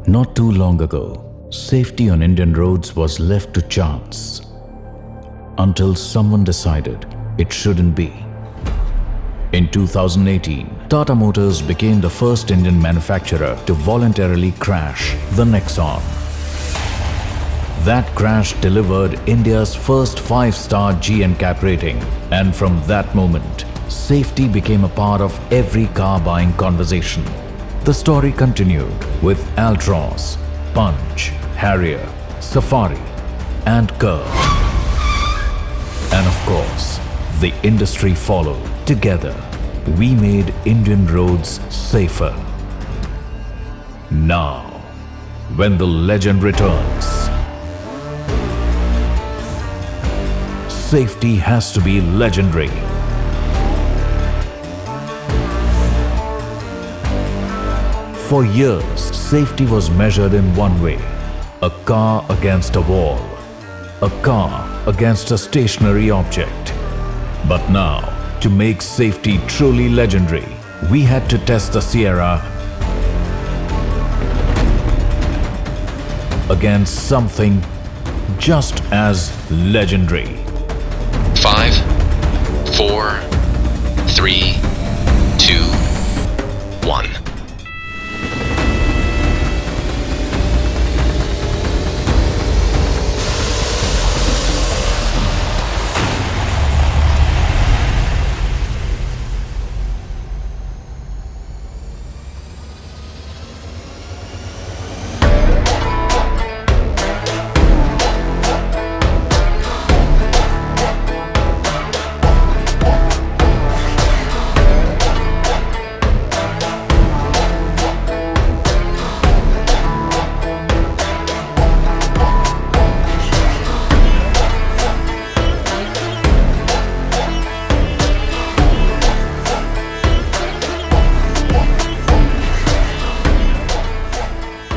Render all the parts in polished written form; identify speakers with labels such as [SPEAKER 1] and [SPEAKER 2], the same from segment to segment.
[SPEAKER 1] Not too long ago, safety on Indian roads was left to chance until someone decided it shouldn't be. In 2018, Tata Motors became the first Indian manufacturer to voluntarily crash the Nexon. That crash delivered India's first 5-star GNCAP rating, and from that moment, safety became a part of every car buying conversation. The story continued with Altroz, Punch, Harrier, Safari and Curve. And of course, the industry followed. Together, we made Indian roads safer. Now, when the legend returns, safety has to be legendary. For years, safety was measured in one way: a car against a wall, a car against a stationary object. But now, to make safety truly legendary, we had to test the Sierra against something just as legendary.
[SPEAKER 2] 5, 4, 3, 2, 1.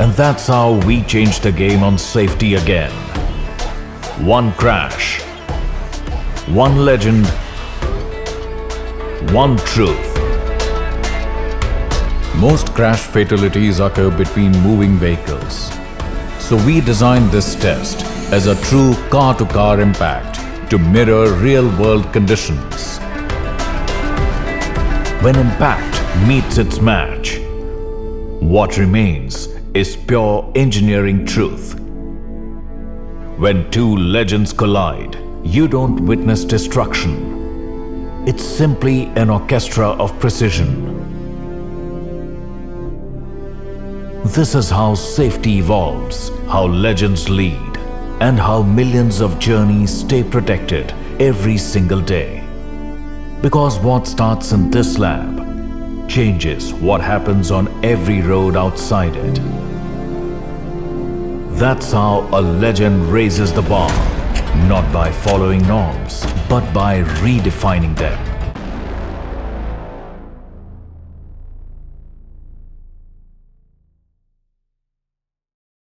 [SPEAKER 1] And that's how we changed the game on safety again. One crash, one legend, one truth. Most crash fatalities occur between moving vehicles. So we designed this test as a true car-to-car impact to mirror real-world conditions. When impact meets its match, what remains is pure engineering truth. When two legends collide, you don't witness destruction. It's simply an orchestra of precision. This is how safety evolves, how legends lead, and how millions of journeys stay protected every single day. Because what starts in this lab changes what happens on every road outside it. That's how a legend raises the bar, not by following norms, but by redefining them.